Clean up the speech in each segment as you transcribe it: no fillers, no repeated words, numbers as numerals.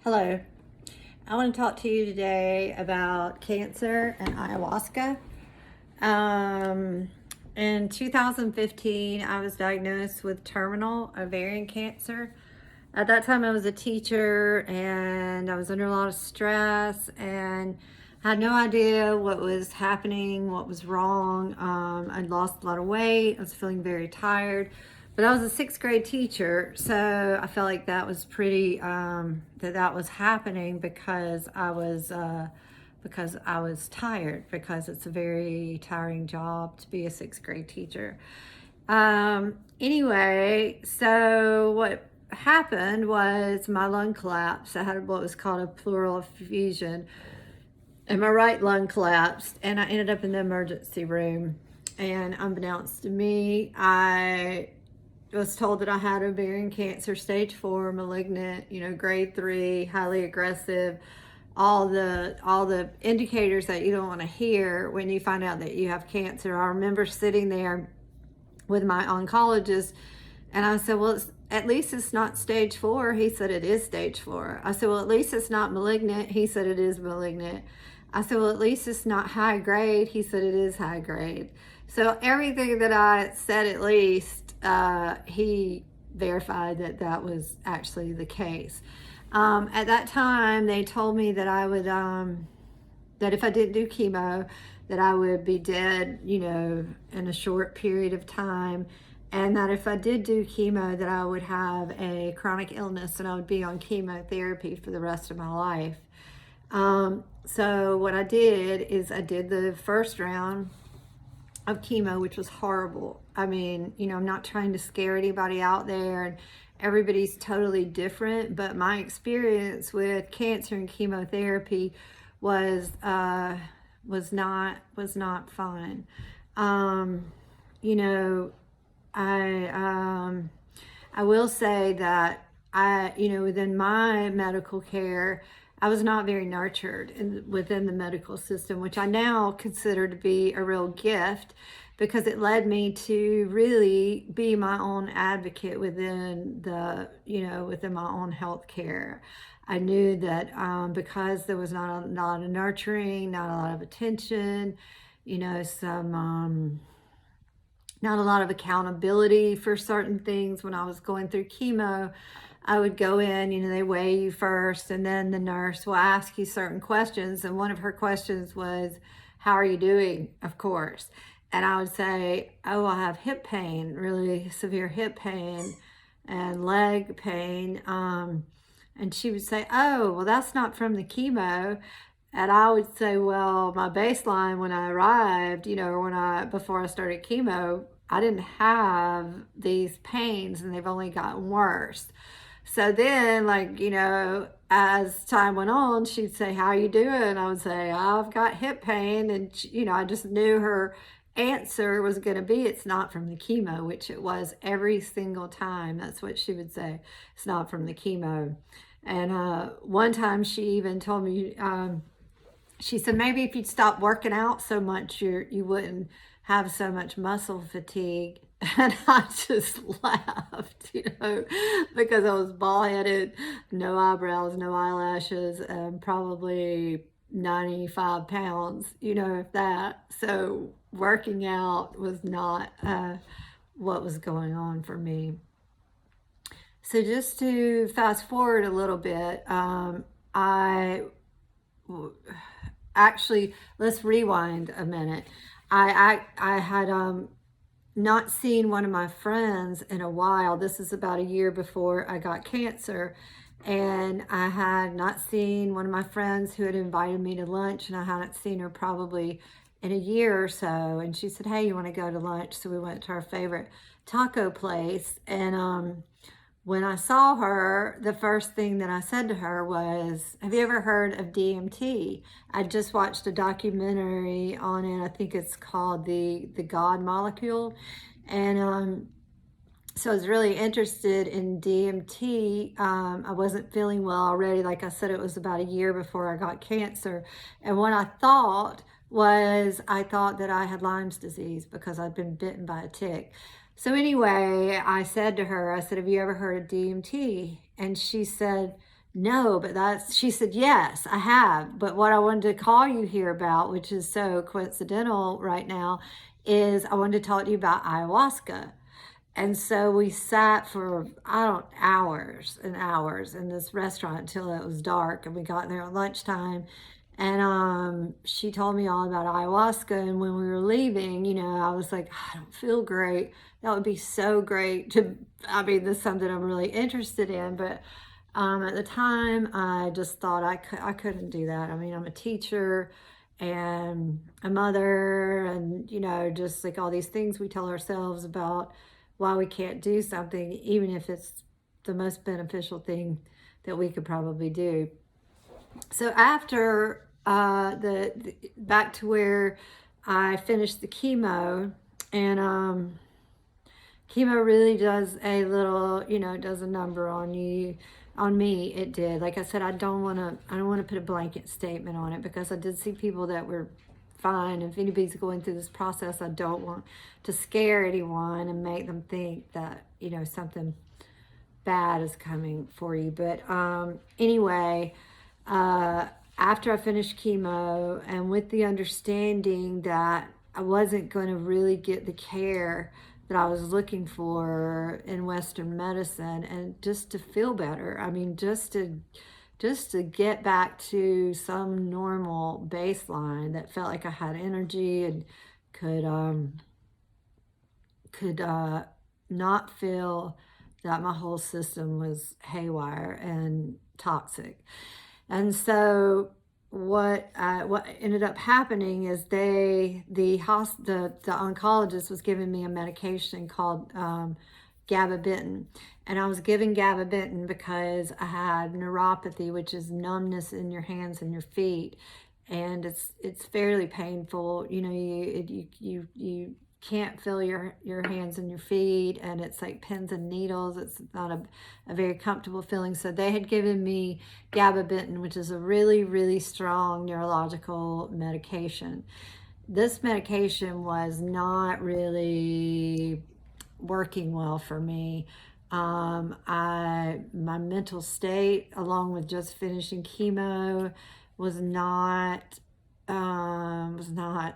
Hello. I want to talk to you today about cancer and ayahuasca. Um, in 2015, I was diagnosed with terminal ovarian cancer. At that time, I was a teacher and I was under a lot of stress and had no idea what was happening, what was wrong. I'd lost a lot of weight. I was feeling very tired. But I was a sixth grade teacher, so I felt like that was pretty, that was happening because I was tired, because it's a very tiring job to be a sixth grade teacher. Anyway, so what happened was my lung collapsed. I had what was called a pleural effusion, and my right lung collapsed, and I ended up in the emergency room. And unbeknownst to me, I was told that I had ovarian cancer, stage 4, malignant, grade 3, highly aggressive, all the indicators that you don't want to hear when you find out that you have cancer. I remember sitting there with my oncologist, and I said, well, at least it's not stage 4. He said it is stage 4. I said, well, at least it's not malignant. He said it is malignant. I said, well, at least it's not high grade. He said it is high grade. So everything that I said, at least, he verified that that was actually the case. At that time, they told me that I would, that if I didn't do chemo, that I would be dead, in a short period of time. And that if I did do chemo, that I would have a chronic illness and I would be on chemotherapy for the rest of my life. So what I did is I did the first round of chemo, which was horrible. I mean, I'm not trying to scare anybody out there, and everybody's totally different, but my experience with cancer and chemotherapy was not fun. You know, I will say that within my medical care, I was not very nurtured within the medical system, which I now consider to be a real gift, because it led me to really be my own advocate within within my own health care. I knew that because there was not a lot of nurturing, not a lot of attention, not a lot of accountability for certain things. When I was going through chemo, I would go in, they weigh you first, and then the nurse will ask you certain questions. And one of her questions was, how are you doing? Of course. And I would say, oh, I have hip pain, really severe hip pain and leg pain. And she would say, oh, well, that's not from the chemo. And I would say, well, my baseline when I arrived, or before I started chemo, I didn't have these pains, and they've only gotten worse. So then, as time went on, she'd say, how are you doing? I would say, I've got hip pain. And, I just knew her answer was going to be, it's not from the chemo, which it was every single time. That's what she would say. It's not from the chemo. And one time she even told me, she said, maybe if you'd stop working out so much, you wouldn't have so much muscle fatigue. And I just laughed, because I was bald-headed, no eyebrows, no eyelashes, and probably 95 pounds, if that. So working out was not what was going on for me. So just to fast forward a little bit, actually, let's rewind a minute. I had not seen one of my friends in a while. This is about a year before I got cancer, and I had not seen one of my friends who had invited me to lunch, and I hadn't seen her probably in a year or so. And she said, hey, you want to go to lunch? So we went to our favorite taco place, and when I saw her, the first thing that I said to her was, have you ever heard of DMT? I just watched a documentary on it. I think it's called The God Molecule. And so I was really interested in DMT. I wasn't feeling well already. Like I said, it was about a year before I got cancer. And what I thought that I had Lyme's disease because I'd been bitten by a tick. So anyway, I said to her, have you ever heard of DMT? And she said, No, but she said, yes, I have. But what I wanted to call you here about, which is so coincidental right now, is I wanted to talk to you about ayahuasca. And so we sat for, I don't, hours and hours in this restaurant until it was dark, and we got there at lunchtime. And she told me all about ayahuasca. And when we were leaving, I was like, I don't feel great. That would be so great I mean, this is something I'm really interested in. But at the time, I just thought I couldn't do that. I mean, I'm a teacher and a mother, and, just like all these things we tell ourselves about why we can't do something, even if it's the most beneficial thing that we could probably do. So after back to where I finished the chemo, and chemo really does a little, does a number on you. On me, it did. Like I said, I don't want to put a blanket statement on it, because I did see people that were fine. If anybody's going through this process, I don't want to scare anyone and make them think that, something bad is coming for you. But anyway, after I finished chemo, and with the understanding that I wasn't going to really get the care that I was looking for in Western medicine, and just to feel better. I mean, just to get back to some normal baseline that felt like I had energy and could not feel that my whole system was haywire and toxic. And so what ended up happening is the oncologist was giving me a medication called gabapentin, and I was given gabapentin because I had neuropathy, which is numbness in your hands and your feet, and it's fairly painful. You can't feel your hands and your feet, and it's like pins and needles. It's not a very comfortable feeling. So they had given me gabapentin, which is a really, really strong neurological medication. This medication was not really working well for me. My mental state, along with just finishing chemo, was not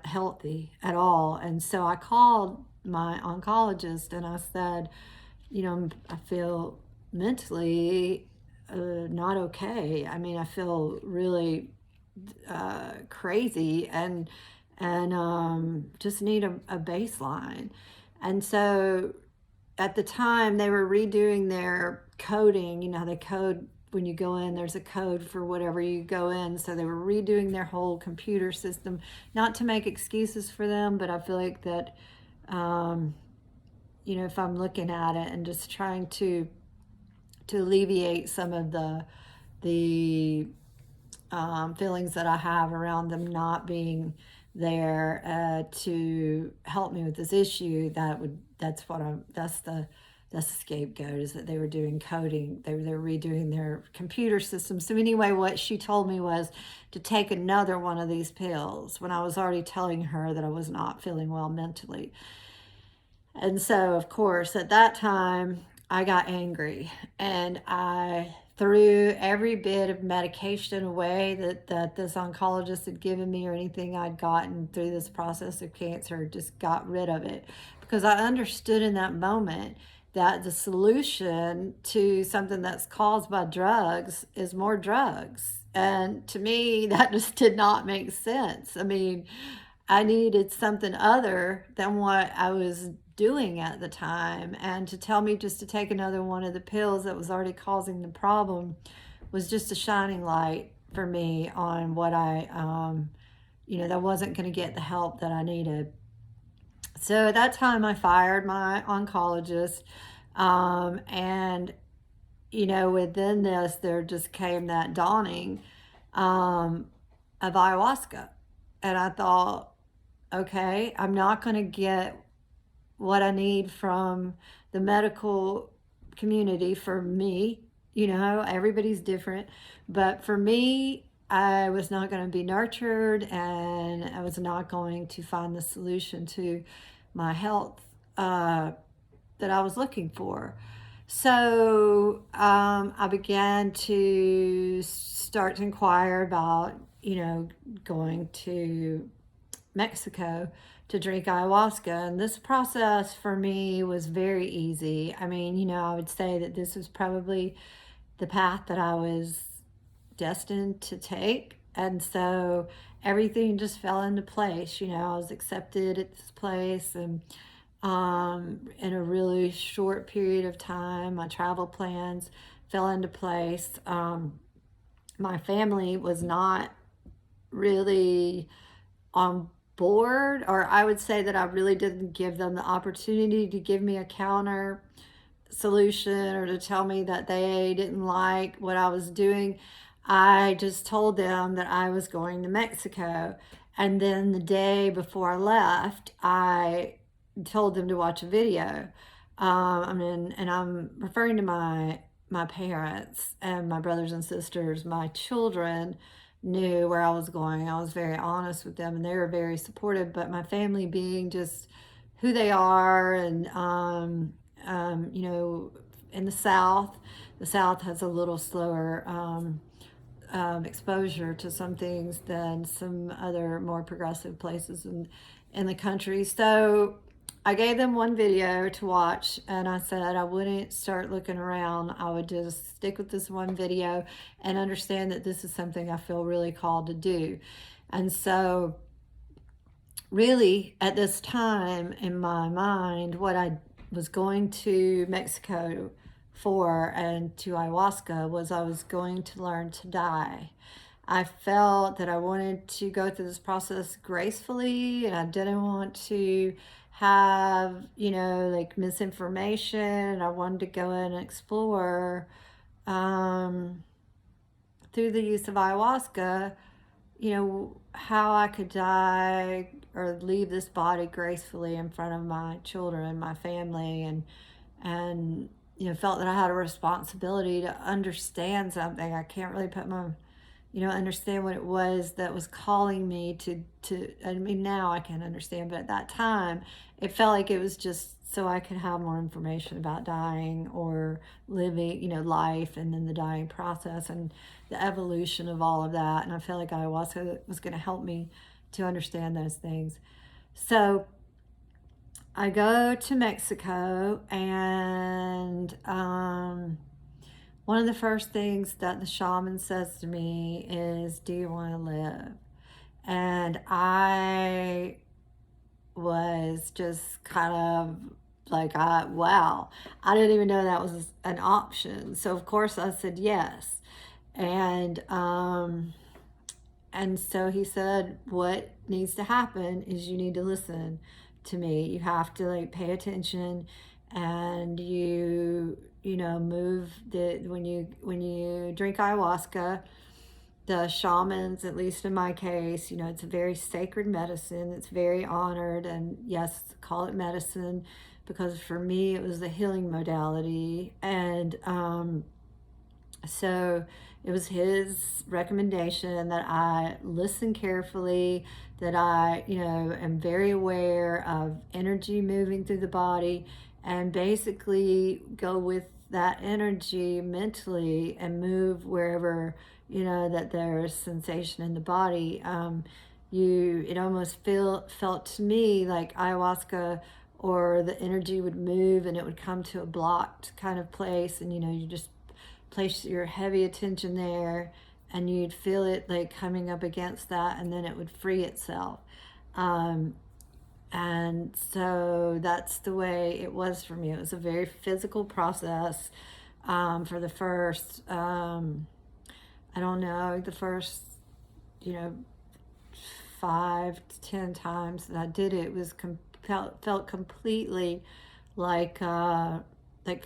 healthy at all. And so I called my oncologist and I said, I feel mentally not okay. I mean, I feel really crazy, and just need a baseline. And so at the time, they were redoing their coding. They code when you go in, there's a code for whatever you go in. So they were redoing their whole computer system, not to make excuses for them, but I feel like that, if I'm looking at it and just trying to alleviate some of the feelings that I have around them not being there to help me with this issue, that's the scapegoat, is that they were doing coding. They were redoing their computer system. So anyway, what she told me was to take another one of these pills when I was already telling her that I was not feeling well mentally. And so, of course, at that time, I got angry, and I threw every bit of medication away that this oncologist had given me, or anything I'd gotten through this process of cancer. Just got rid of it, because I understood in that moment that the solution to something that's caused by drugs is more drugs. And to me, that just did not make sense. I mean, I needed something other than what I was doing at the time. And to tell me just to take another one of the pills that was already causing the problem was just a shining light for me on what that wasn't going to get the help that I needed. So at that time, I fired my oncologist. And, within this, there just came that dawning of ayahuasca. And I thought, okay, I'm not going to get what I need from the medical community for me. Everybody's different. But for me, I was not going to be nurtured, and I was not going to find the solution to my health that I was looking for. So I began to start to inquire about, going to Mexico to drink ayahuasca. And this process for me was very easy. I mean, I would say that this was probably the path that I was destined to take. And so everything just fell into place. I was accepted at this place, and in a really short period of time, my travel plans fell into place. My family was not really on board, or I would say that I really didn't give them the opportunity to give me a counter solution or to tell me that they didn't like what I was doing. I just told them that I was going to Mexico. And then the day before I left, I told them to watch a video. And I'm referring to my parents and my brothers and sisters. My children knew where I was going. I was very honest with them, and they were very supportive. But my family, being just who they are, and in the South has a little slower exposure to some things than some other more progressive places in the country. So I gave them one video to watch, and I said I wouldn't start looking around. I would just stick with this one video and understand that this is something I feel really called to do. And so really, at this time in my mind, what I was going to Mexico for and to ayahuasca was I was going to learn to die. I felt that I wanted to go through this process gracefully, and I didn't want to have, like misinformation. I wanted to go in and explore um, through the use of ayahuasca, how I could die or leave this body gracefully in front of my children, my family, and felt that I had a responsibility to understand something. I can't really put my understand what it was that was calling me to I mean, now I can understand, but at that time it felt like it was just so I could have more information about dying or living, life, and then the dying process and the evolution of all of that. And I felt like ayahuasca was going to help me to understand those things. So I go to Mexico, and one of the first things that the shaman says to me is, "Do you want to live?" And I was just kind of like, wow, I didn't even know that was an option. So of course I said yes. And so he said, what needs to happen is you need to listen to me. You have to like pay attention, and move the when you drink ayahuasca, the shamans, at least in my case, it's a very sacred medicine. It's very honored, and yes, call it medicine, because for me it was a healing modality. And so it was his recommendation that I listen carefully, that I, am very aware of energy moving through the body, and basically go with that energy mentally and move wherever, that there's sensation in the body. It almost felt to me like ayahuasca, or the energy would move and it would come to a blocked kind of place, and you just place your heavy attention there, and you'd feel it like coming up against that, and then it would free itself. And so that's the way it was for me. It was a very physical process for the first, I don't know, the first, 5 to 10 times that I did it, was felt completely like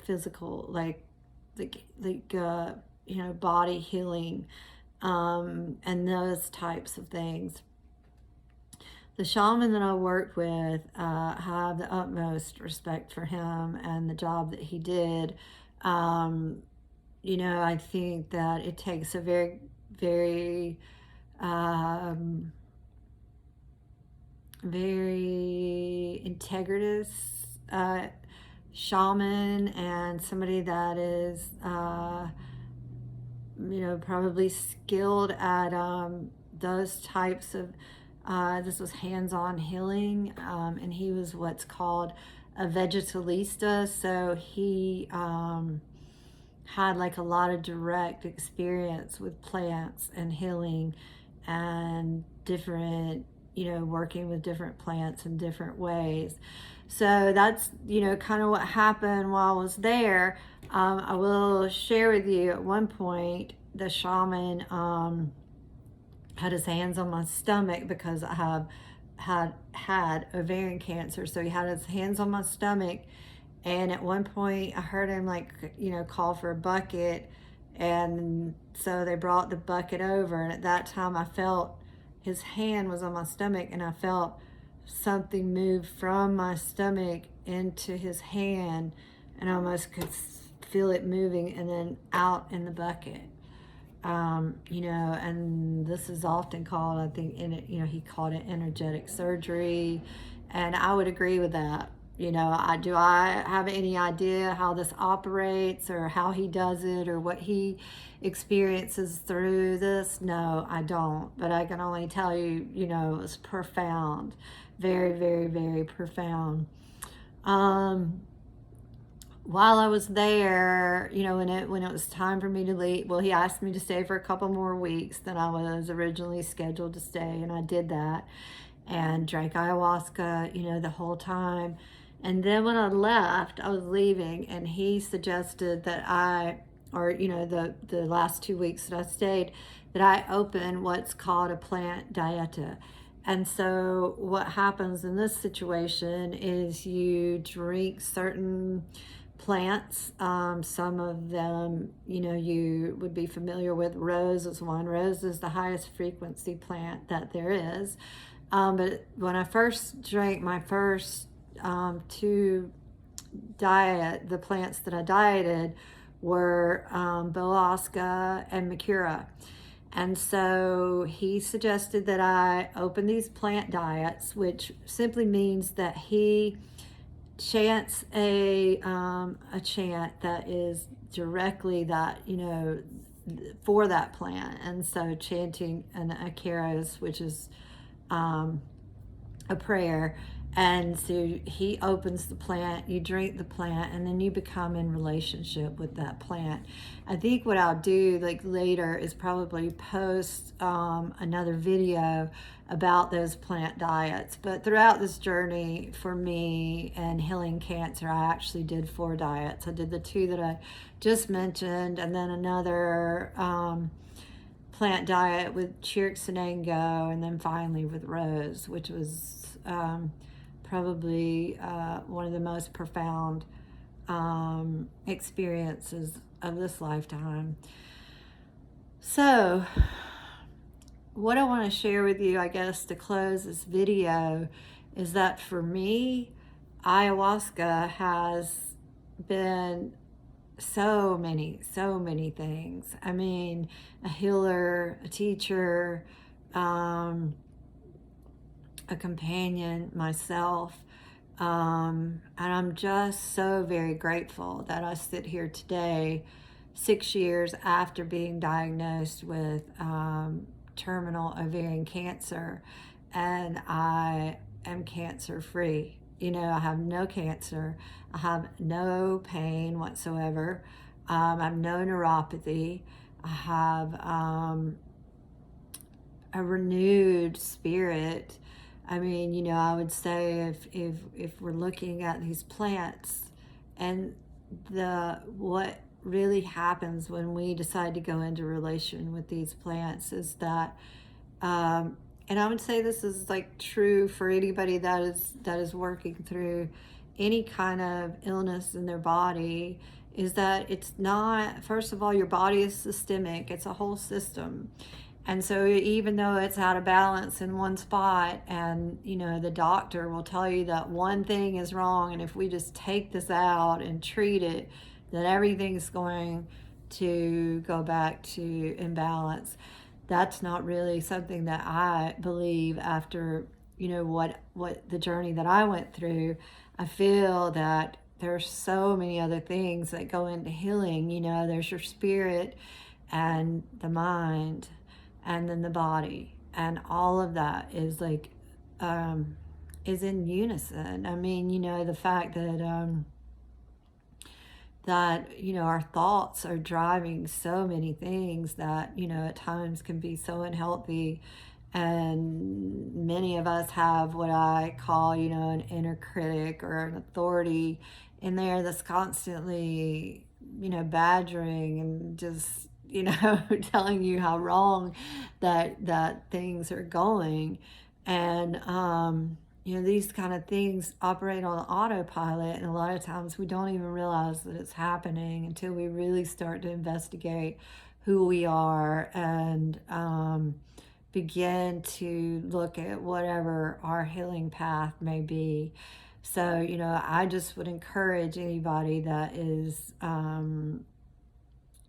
physical, like body healing, and those types of things. The shaman that I worked with, have the utmost respect for him and the job that he did. I think that it takes a very, very, very integritous shaman and somebody that is, probably skilled at those types of, this was hands-on healing, and he was what's called a vegetalista. So he had like a lot of direct experience with plants and healing and different, working with different plants in different ways. So that's, kind of what happened while I was there. I will share with you at one point, the shaman had his hands on my stomach because I have had ovarian cancer. So he had his hands on my stomach, and at one point I heard him like, call for a bucket, and so they brought the bucket over, and at that time I felt his hand was on my stomach, and I felt something move from my stomach into his hand, and I almost could feel it moving and then out in the bucket. And this is often called, I think, he called it energetic surgery, and I would agree with that. I have any idea how this operates or how he does it or what he experiences through this? No, I don't. But I can only tell you, it was profound, very, very, very profound. While I was there, when it was time for me to leave, well, he asked me to stay for a couple more weeks than I was originally scheduled to stay, and I did that and drank ayahuasca, the whole time. And then when I left, I was leaving, and he suggested that the last 2 weeks that I stayed, that I open what's called a plant dieta. And so what happens in this situation is you drink certain plants. Some of them, you would be familiar with. Rose is one. Rose is the highest frequency plant that there is. But when I first drank my first two the plants that I dieted were Ayahuasca and Makura. And so he suggested that I open these plant diets, which simply means that he chants a chant that is directly that, for that plant. And so chanting an Akaros, which is a prayer. And so he opens the plant, you drink the plant, and then you become in relationship with that plant. I think what I'll do like later is probably post another video about those plant diets. But throughout this journey for me and healing cancer, I actually did 4 diets. I did the 2 that I just mentioned, and then another plant diet with Chiricsanango, and then finally with Rose, which was probably one of the most profound experiences of this lifetime. So what I want to share with you, I guess, to close this video is that for me, ayahuasca has been so many things. I mean, a healer, a teacher, a companion, myself. And I'm just so very grateful that I sit here today, 6 years after being diagnosed with terminal ovarian cancer, and I am cancer free. I have no cancer. I have no pain whatsoever. I have no neuropathy. I have a renewed spirit. I mean, I would say if we're looking at these plants and what really happens when we decide to go into relation with these plants is that, and I would say this is like true for anybody that is working through any kind of illness in their body, is that it's not, first of all, your body is systemic, it's a whole system. And so even though it's out of balance in one spot, and the doctor will tell you that one thing is wrong, and if we just take this out and treat it, then everything's going to go back to imbalance. That's not really something that I believe after what the journey that I went through. I feel that there's so many other things that go into healing. You know, there's your spirit and the mind and then the body, and all of that is like is in unison. I mean, you know, the fact that you know, our thoughts are driving so many things that, you know, at times can be so unhealthy, and many of us have what I call, you know, an inner critic or an authority in there that's constantly, you know, badgering and just, you know, telling you how wrong that things are going. And you know, these kind of things operate on autopilot, and a lot of times we don't even realize that it's happening until we really start to investigate who we are, and begin to look at whatever our healing path may be. So, you know, I just would encourage anybody that is,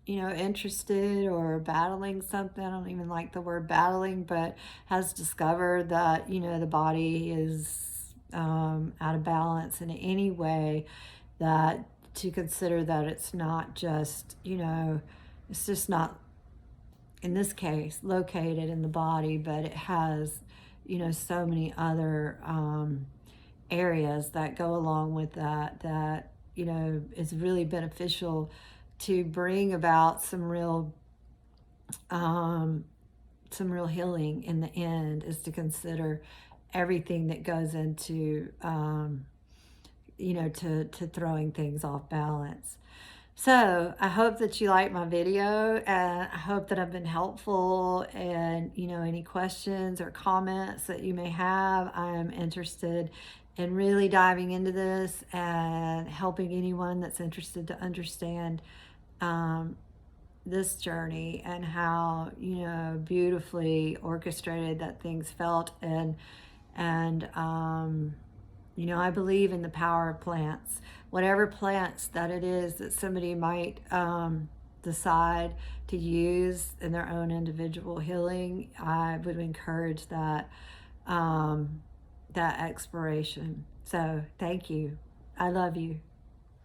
you know, interested or battling something. I don't even like the word battling, but has discovered that, you know, the body is out of balance in any way, that to consider that it's not just, you know, it's just not, in this case, located in the body, but it has, you know, so many other areas that go along with that, that, you know, is really beneficial to bring about some real healing in the end, is to consider everything that goes into, you know, to throwing things off balance. So I hope that you like my video, and I hope that I've been helpful. And, you know, any questions or comments that you may have, I'm interested in really diving into this and helping anyone that's interested to understand this journey, and how, you know, beautifully orchestrated that things felt. And you know, I believe in the power of plants. Whatever plants that it is that somebody might decide to use in their own individual healing, I would encourage that exploration. So thank you. I love you.